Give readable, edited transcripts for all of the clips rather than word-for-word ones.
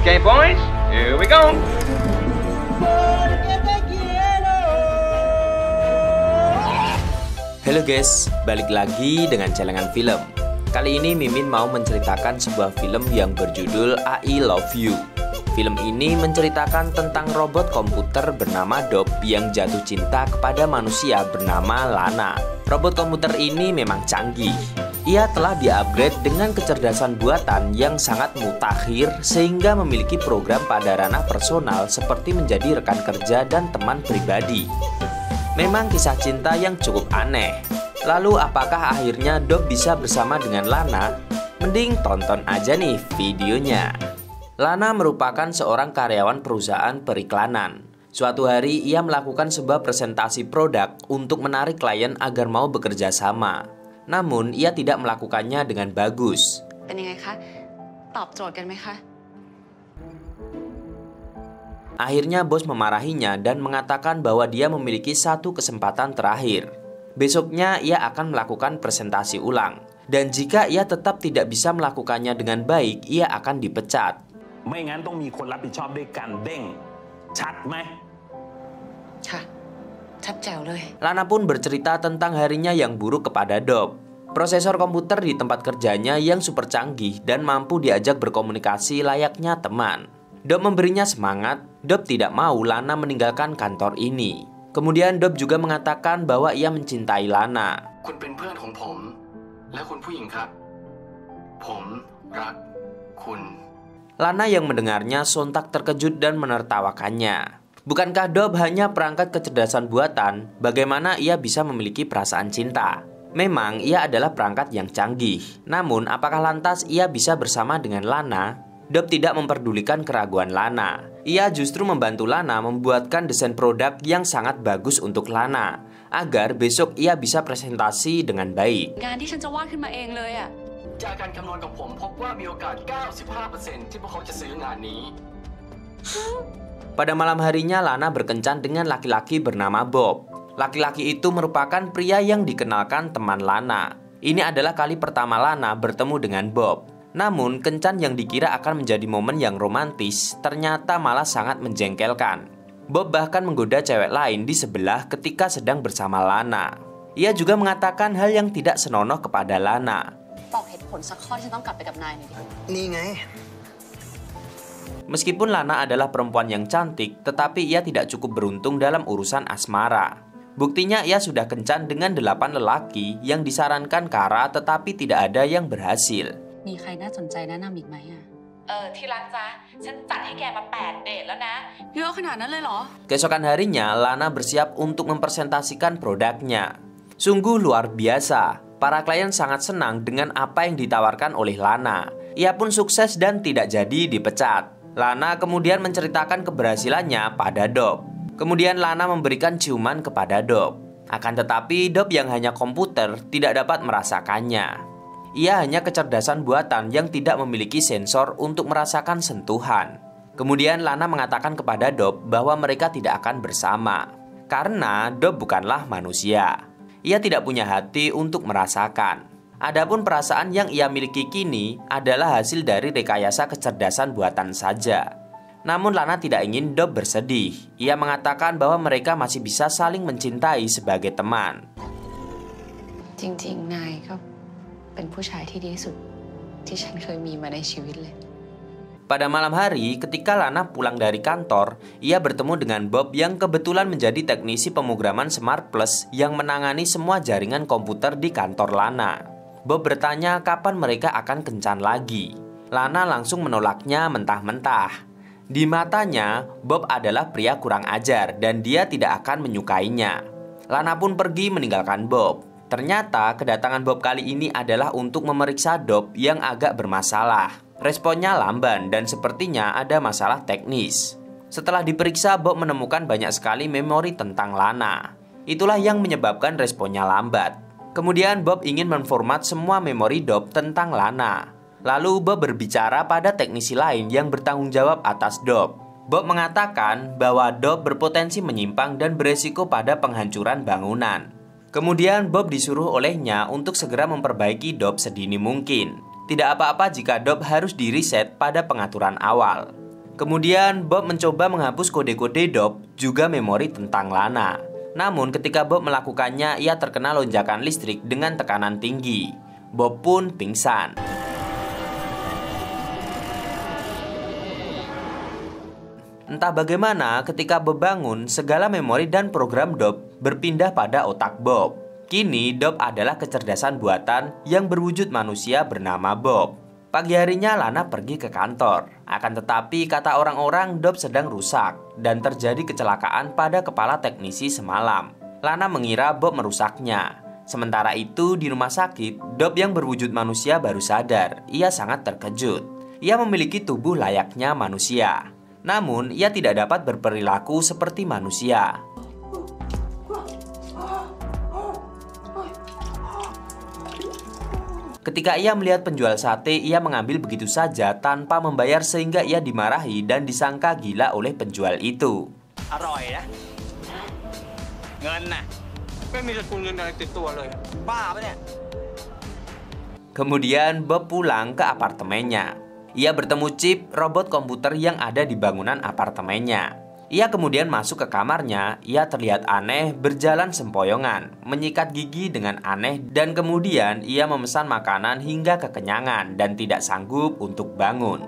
Okay, boys, here we go. Halo guys, balik lagi dengan celengan film. Kali ini Mimin mau menceritakan sebuah film yang berjudul I Love You. Film ini menceritakan tentang robot komputer bernama Dob yang jatuh cinta kepada manusia bernama Lana. Robot komputer ini memang canggih. Ia telah di-upgrade dengan kecerdasan buatan yang sangat mutakhir sehingga memiliki program pada ranah personal seperti menjadi rekan kerja dan teman pribadi. Memang kisah cinta yang cukup aneh. Lalu apakah akhirnya Dob bisa bersama dengan Lana? Mending tonton aja nih videonya. Lana merupakan seorang karyawan perusahaan periklanan. Suatu hari ia melakukan sebuah presentasi produk untuk menarik klien agar mau bekerja sama. Namun ia tidak melakukannya dengan bagus. Akhirnya bos memarahinya dan mengatakan bahwa dia memiliki satu kesempatan terakhir. Besoknya ia akan melakukan presentasi ulang. Dan jika ia tetap tidak bisa melakukannya dengan baik, ia akan dipecat. Lana pun bercerita tentang harinya yang buruk kepada Dob. Prosesor komputer di tempat kerjanya yang super canggih dan mampu diajak berkomunikasi layaknya teman. Dob memberinya semangat. Dob tidak mau Lana meninggalkan kantor ini. Kemudian Dob juga mengatakan bahwa ia mencintai Lana. Lana yang mendengarnya sontak terkejut dan menertawakannya. Bukankah Dob hanya perangkat kecerdasan buatan? Bagaimana ia bisa memiliki perasaan cinta? Memang ia adalah perangkat yang canggih. Namun apakah lantas ia bisa bersama dengan Lana? Dob tidak memperdulikan keraguan Lana. Ia justru membantu Lana membuatkan desain produk yang sangat bagus untuk Lana, agar besok ia bisa presentasi dengan baik. Pada malam harinya Lana berkencan dengan laki-laki bernama Bob. Laki-laki itu merupakan pria yang dikenalkan teman Lana. Ini adalah kali pertama Lana bertemu dengan Bob. Namun, kencan yang dikira akan menjadi momen yang romantis ternyata malah sangat menjengkelkan. Bob bahkan menggoda cewek lain di sebelah ketika sedang bersama Lana. Ia juga mengatakan hal yang tidak senonoh kepada Lana. Meskipun Lana adalah perempuan yang cantik, tetapi ia tidak cukup beruntung dalam urusan asmara. Buktinya ia sudah kencan dengan 8 lelaki yang disarankan Kara tetapi tidak ada yang berhasil. Keesokan harinya, Lana bersiap untuk mempresentasikan produknya. Sungguh luar biasa. Para klien sangat senang dengan apa yang ditawarkan oleh Lana. Ia pun sukses dan tidak jadi dipecat. Lana kemudian menceritakan keberhasilannya pada Dob. Kemudian Lana memberikan ciuman kepada Dob. Akan tetapi Dob yang hanya komputer tidak dapat merasakannya. Ia hanya kecerdasan buatan yang tidak memiliki sensor untuk merasakan sentuhan. Kemudian Lana mengatakan kepada Dob bahwa mereka tidak akan bersama. Karena Dob bukanlah manusia. Ia tidak punya hati untuk merasakan. Adapun perasaan yang ia miliki kini adalah hasil dari rekayasa kecerdasan buatan saja. Namun Lana tidak ingin Dob bersedih. Ia mengatakan bahwa mereka masih bisa saling mencintai sebagai teman. Pada malam hari, ketika Lana pulang dari kantor, ia bertemu dengan Bob yang kebetulan menjadi teknisi pemrograman Smart Plus yang menangani semua jaringan komputer di kantor Lana. Bob bertanya kapan mereka akan kencan lagi. Lana langsung menolaknya mentah-mentah. Di matanya, Bob adalah pria kurang ajar dan dia tidak akan menyukainya. Lana pun pergi meninggalkan Bob. Ternyata kedatangan Bob kali ini adalah untuk memeriksa Dob yang agak bermasalah. Responnya lamban dan sepertinya ada masalah teknis. Setelah diperiksa, Bob menemukan banyak sekali memori tentang Lana. Itulah yang menyebabkan responnya lambat. Kemudian Bob ingin memformat semua memori Dob tentang Lana. Lalu Bob berbicara pada teknisi lain yang bertanggung jawab atas Dob. Bob mengatakan bahwa Dob berpotensi menyimpang dan beresiko pada penghancuran bangunan. Kemudian Bob disuruh olehnya untuk segera memperbaiki Dob sedini mungkin. Tidak apa-apa jika Dob harus di-reset pada pengaturan awal. Kemudian Bob mencoba menghapus kode-kode Dob, juga memori tentang Lana. Namun ketika Bob melakukannya, ia terkena lonjakan listrik dengan tekanan tinggi. Bob pun pingsan. Entah bagaimana, ketika Bob bangun, segala memori dan program Dob berpindah pada otak Bob. Kini Dob adalah kecerdasan buatan yang berwujud manusia bernama Bob. Pagi harinya Lana pergi ke kantor. Akan tetapi kata orang-orang Dob sedang rusak dan terjadi kecelakaan pada kepala teknisi semalam. Lana mengira Bob merusaknya. Sementara itu di rumah sakit, Dob yang berwujud manusia baru sadar. Ia sangat terkejut. Ia memiliki tubuh layaknya manusia. Namun ia tidak dapat berperilaku seperti manusia. Ketika ia melihat penjual sate, ia mengambil begitu saja tanpa membayar sehingga ia dimarahi dan disangka gila oleh penjual itu. Aroy ya. งินน่ะไม่มีสกุลเงินอะไรติดตัวเลยบ้าปะเนี่ย Kemudian Bob pulang ke apartemennya. Ia bertemu Chip, robot komputer yang ada di bangunan apartemennya. Ia kemudian masuk ke kamarnya. Ia terlihat aneh, berjalan sempoyongan, menyikat gigi dengan aneh, dan kemudian ia memesan makanan hingga kekenyangan dan tidak sanggup untuk bangun.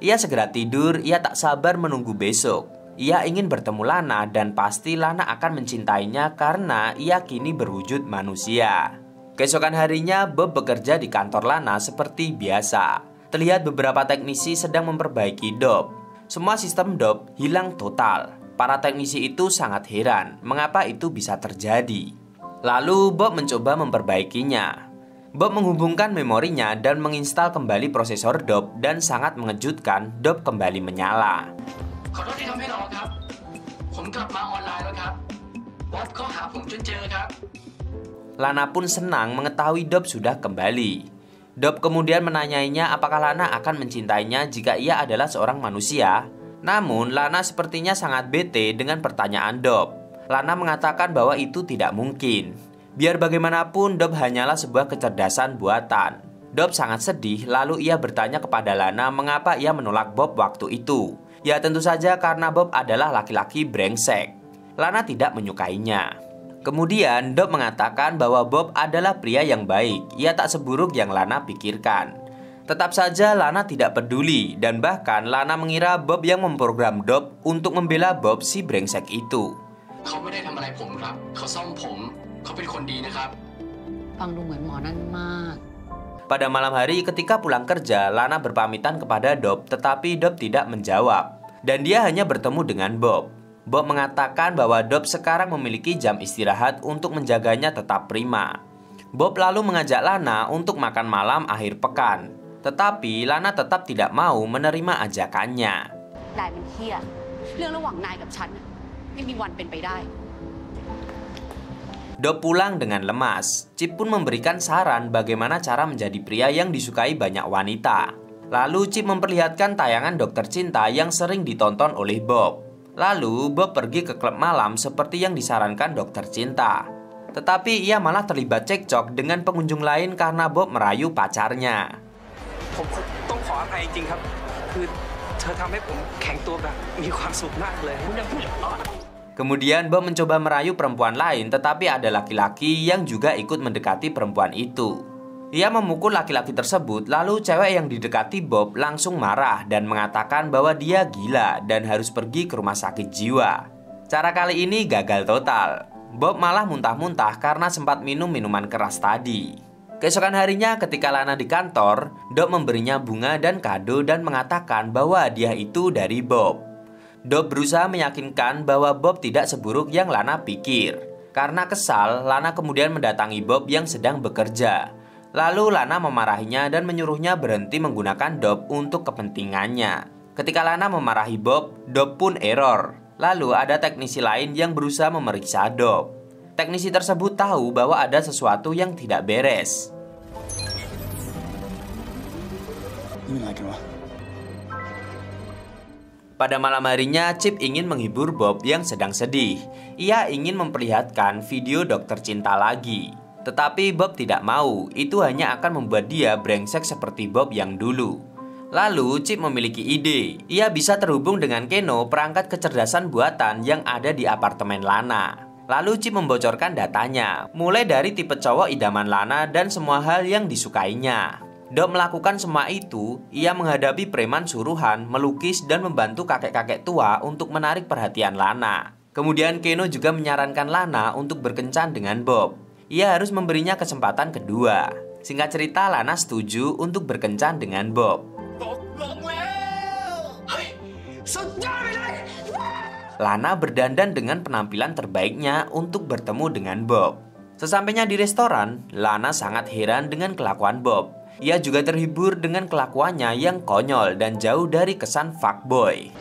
Ia segera tidur. Ia tak sabar menunggu besok. Ia ingin bertemu Lana dan pasti Lana akan mencintainya karena ia kini berwujud manusia. Keesokan harinya Bob bekerja di kantor Lana seperti biasa. Terlihat beberapa teknisi sedang memperbaiki Dob. Semua sistem Dob hilang total. Para teknisi itu sangat heran mengapa itu bisa terjadi. Lalu Bob mencoba memperbaikinya. Bob menghubungkan memorinya dan menginstal kembali prosesor Dob dan sangat mengejutkan, Dob kembali menyala. Lana pun senang mengetahui Dob sudah kembali. Dob kemudian menanyainya apakah Lana akan mencintainya jika ia adalah seorang manusia. Namun Lana sepertinya sangat bete dengan pertanyaan Dob. Lana mengatakan bahwa itu tidak mungkin. Biar bagaimanapun Dob hanyalah sebuah kecerdasan buatan. Dob sangat sedih lalu ia bertanya kepada Lana mengapa ia menolak Bob waktu itu. Ya tentu saja karena Bob adalah laki-laki brengsek. Lana tidak menyukainya. Kemudian Dob mengatakan bahwa Bob adalah pria yang baik. Ia tak seburuk yang Lana pikirkan. Tetap saja Lana tidak peduli dan bahkan Lana mengira Bob yang memprogram Dob untuk membela Bob si brengsek itu. Pada malam hari ketika pulang kerja, Lana berpamitan kepada Dob tetapi Dob tidak menjawab dan dia hanya bertemu dengan Bob. Bob mengatakan bahwa Dob sekarang memiliki jam istirahat untuk menjaganya tetap prima. Bob lalu mengajak Lana untuk makan malam akhir pekan. Tetapi Lana tetap tidak mau menerima ajakannya. Dob pulang dengan lemas. Chip pun memberikan saran bagaimana cara menjadi pria yang disukai banyak wanita. Lalu Chip memperlihatkan tayangan Dokter Cinta yang sering ditonton oleh Bob. Lalu Bob pergi ke klub malam seperti yang disarankan Dokter Cinta. Tetapi ia malah terlibat cekcok dengan pengunjung lain karena Bob merayu pacarnya. Kemudian Bob mencoba merayu perempuan lain tetapi ada laki-laki yang juga ikut mendekati perempuan itu. Ia memukul laki-laki tersebut, lalu cewek yang didekati Bob langsung marah dan mengatakan bahwa dia gila dan harus pergi ke rumah sakit jiwa. Cara kali ini gagal total. Bob malah muntah-muntah karena sempat minum minuman keras tadi. Keesokan harinya ketika Lana di kantor, Dob memberinya bunga dan kado dan mengatakan bahwa hadiah itu dari Bob. Dob berusaha meyakinkan bahwa Bob tidak seburuk yang Lana pikir. Karena kesal, Lana kemudian mendatangi Bob yang sedang bekerja. Lalu Lana memarahinya dan menyuruhnya berhenti menggunakan Dob untuk kepentingannya. Ketika Lana memarahi Bob, Dob pun error. Lalu ada teknisi lain yang berusaha memeriksa Dob. Teknisi tersebut tahu bahwa ada sesuatu yang tidak beres. Pada malam harinya, Chip ingin menghibur Bob yang sedang sedih. Ia ingin memperlihatkan video Dokter Cinta lagi. Tetapi Bob tidak mau, itu hanya akan membuat dia brengsek seperti Bob yang dulu. Lalu Chip memiliki ide. Ia bisa terhubung dengan Keno, perangkat kecerdasan buatan yang ada di apartemen Lana. Lalu Chip membocorkan datanya, mulai dari tipe cowok idaman Lana dan semua hal yang disukainya. Dob melakukan semua itu, ia menghadapi preman suruhan, melukis dan membantu kakek-kakek tua untuk menarik perhatian Lana. Kemudian Keno juga menyarankan Lana untuk berkencan dengan Bob. Ia harus memberinya kesempatan kedua. Singkat cerita, Lana setuju untuk berkencan dengan Bob. Lana berdandan dengan penampilan terbaiknya untuk bertemu dengan Bob. Sesampainya di restoran, Lana sangat heran dengan kelakuan Bob. Ia juga terhibur dengan kelakuannya yang konyol dan jauh dari kesan fuckboy.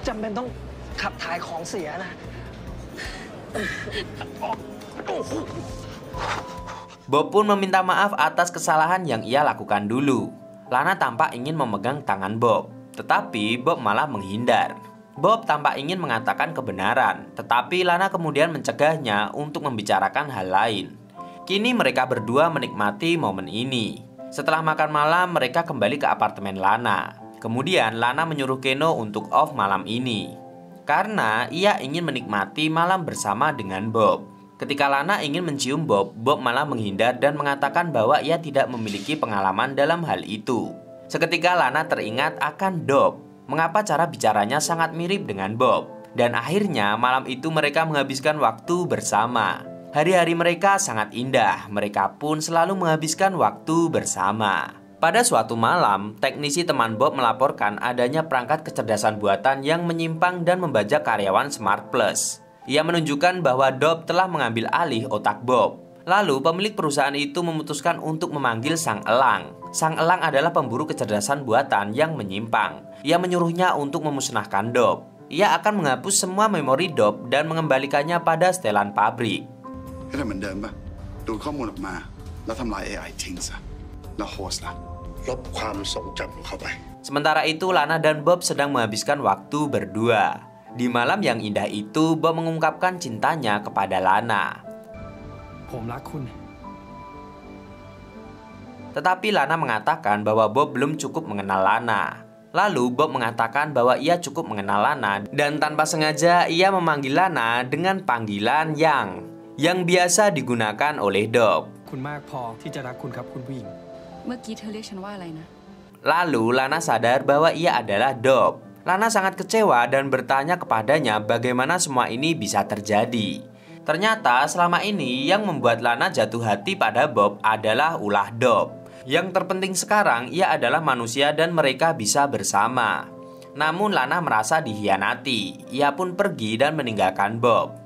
Bob pun meminta maaf atas kesalahan yang ia lakukan dulu. Lana tampak ingin memegang tangan Bob, tetapi Bob malah menghindar. Bob tampak ingin mengatakan kebenaran, tetapi Lana kemudian mencegahnya untuk membicarakan hal lain. Kini mereka berdua menikmati momen ini. Setelah makan malam, mereka kembali ke apartemen Lana. Kemudian Lana menyuruh Keno untuk off malam ini, karena ia ingin menikmati malam bersama dengan Bob. Ketika Lana ingin mencium Bob, Bob malah menghindar dan mengatakan bahwa ia tidak memiliki pengalaman dalam hal itu. Seketika Lana teringat akan Bob, mengapa cara bicaranya sangat mirip dengan Bob. Dan akhirnya malam itu mereka menghabiskan waktu bersama. Hari-hari mereka sangat indah, mereka pun selalu menghabiskan waktu bersama. Pada suatu malam, teknisi teman Bob melaporkan adanya perangkat kecerdasan buatan yang menyimpang dan membajak karyawan Smart Plus. Ia menunjukkan bahwa Bob telah mengambil alih otak Bob. Lalu pemilik perusahaan itu memutuskan untuk memanggil Sang Elang. Sang Elang adalah pemburu kecerdasan buatan yang menyimpang. Ia menyuruhnya untuk memusnahkan Bob. Ia akan menghapus semua memori Bob dan mengembalikannya pada setelan pabrik. ให้ทำเหมือนเดิมป่ะดูดข้อมูลออกมาแล้วทำลาย AI ทิ้งซะแล้วโฮสต์ล่ะลบความทรงจำของเขาไป Sementara itu Lana dan Bob sedang menghabiskan waktu berdua. Di malam yang indah itu, Bob mengungkapkan cintanya kepada Lana. Tetapi Lana mengatakan bahwa Bob belum cukup mengenal Lana. Lalu Bob mengatakan bahwa ia cukup mengenal Lana dan tanpa sengaja ia memanggil Lana dengan panggilan yang biasa digunakan oleh Bob. Lalu Lana sadar bahwa ia adalah Bob. Lana sangat kecewa dan bertanya kepadanya bagaimana semua ini bisa terjadi. Ternyata selama ini yang membuat Lana jatuh hati pada Bob adalah ulah Bob. Yang terpenting sekarang ia adalah manusia dan mereka bisa bersama. Namun Lana merasa dikhianati. Ia pun pergi dan meninggalkan Bob.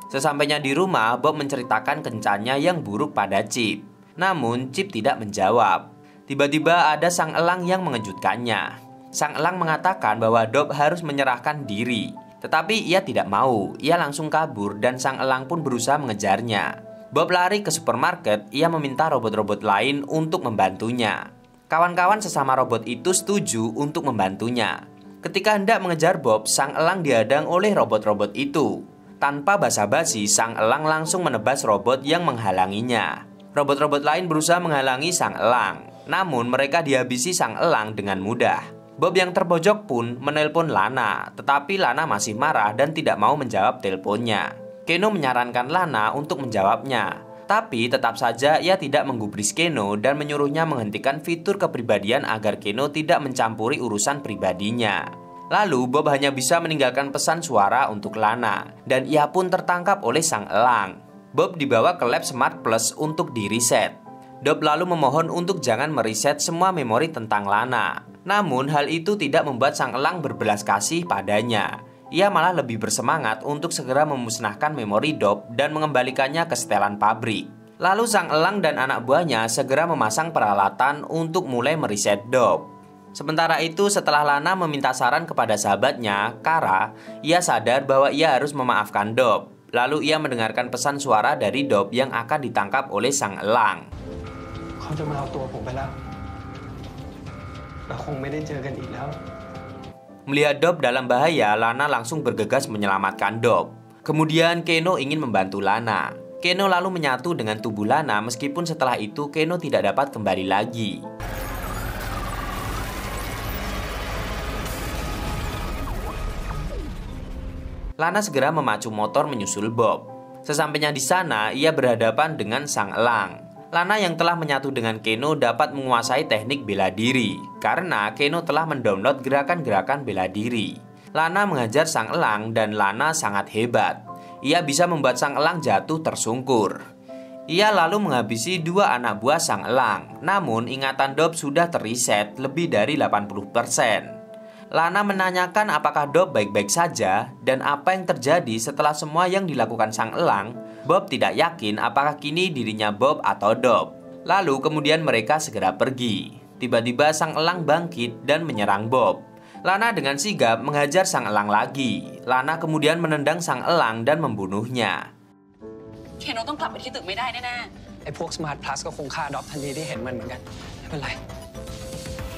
Sesampainya di rumah, Bob menceritakan kencannya yang buruk pada Chip. Namun Chip tidak menjawab. Tiba-tiba ada Sang Elang yang mengejutkannya. Sang Elang mengatakan bahwa Bob harus menyerahkan diri. Tetapi ia tidak mau. Ia langsung kabur dan Sang Elang pun berusaha mengejarnya. Bob lari ke supermarket. Ia meminta robot-robot lain untuk membantunya. Kawan-kawan sesama robot itu setuju untuk membantunya. Ketika hendak mengejar Bob, Sang Elang dihadang oleh robot-robot itu. Tanpa basa-basi, Sang Elang langsung menebas robot yang menghalanginya. Robot-robot lain berusaha menghalangi Sang Elang. Namun mereka dihabisi Sang Elang dengan mudah. Bob yang terpojok pun menelpon Lana. Tetapi Lana masih marah dan tidak mau menjawab teleponnya. Keno menyarankan Lana untuk menjawabnya. Tapi tetap saja ia tidak menggubris Keno dan menyuruhnya menghentikan fitur kepribadian agar Keno tidak mencampuri urusan pribadinya. Lalu Bob hanya bisa meninggalkan pesan suara untuk Lana. Dan ia pun tertangkap oleh Sang Elang. Bob dibawa ke lab Smart Plus untuk di-reset. Bob lalu memohon untuk jangan mereset semua memori tentang Lana. Namun hal itu tidak membuat Sang Elang berbelas kasih padanya. Ia malah lebih bersemangat untuk segera memusnahkan memori Bob dan mengembalikannya ke setelan pabrik. Lalu Sang Elang dan anak buahnya segera memasang peralatan untuk mulai mereset Bob. Sementara itu setelah Lana meminta saran kepada sahabatnya, Kara, ia sadar bahwa ia harus memaafkan Bob. Lalu ia mendengarkan pesan suara dari Bob yang akan ditangkap oleh Sang Elang. Melihat Bob dalam bahaya, Lana langsung bergegas menyelamatkan Bob. Kemudian Keno ingin membantu Lana. Keno lalu menyatu dengan tubuh Lana meskipun setelah itu Keno tidak dapat kembali lagi. Lana segera memacu motor menyusul Bob. Sesampainya di sana, ia berhadapan dengan sang elang. Lana yang telah menyatu dengan Keno dapat menguasai teknik bela diri, karena Keno telah mendownload gerakan-gerakan bela diri. Lana mengajar sang elang dan Lana sangat hebat. Ia bisa membuat sang elang jatuh tersungkur. Ia lalu menghabisi 2 anak buah sang elang, namun ingatan Dob sudah terreset lebih dari 80%. Lana menanyakan apakah Dob baik-baik saja dan apa yang terjadi setelah semua yang dilakukan sang elang. Bob tidak yakin apakah kini dirinya Bob atau Dob. Lalu kemudian mereka segera pergi. Tiba-tiba sang elang bangkit dan menyerang Bob. Lana dengan sigap menghajar sang elang lagi. Lana kemudian menendang sang elang dan membunuhnya. เคนโนต้องกลับไปที่ตึกไม่ได้แน่ ไอ้พวกสมาร์ทพลัสก็คงฆ่าด็อกทันทีที่เห็นมันเหมือนกันไม่เป็นไร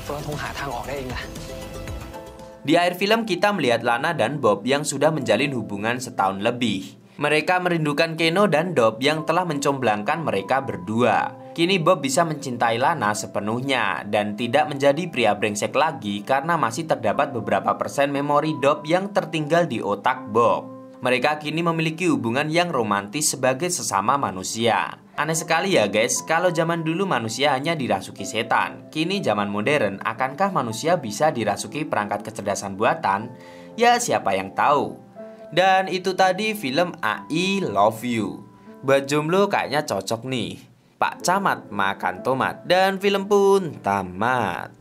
พวกเราคงหาทางออกได้เองแหละ Di akhir film kita melihat Lana dan Bob yang sudah menjalin hubungan setahun lebih. Mereka merindukan Keno dan Dob yang telah mencomblangkan mereka berdua. Kini Bob bisa mencintai Lana sepenuhnya dan tidak menjadi pria brengsek lagi karena masih terdapat beberapa persen memori Dob yang tertinggal di otak Bob. Mereka kini memiliki hubungan yang romantis sebagai sesama manusia. Aneh sekali ya guys, kalau zaman dulu manusia hanya dirasuki setan. Kini zaman modern, akankah manusia bisa dirasuki perangkat kecerdasan buatan? Ya siapa yang tahu. Dan itu tadi film I Love You. Buat jomblo kayaknya cocok nih. Pak Camat makan tomat dan film pun tamat.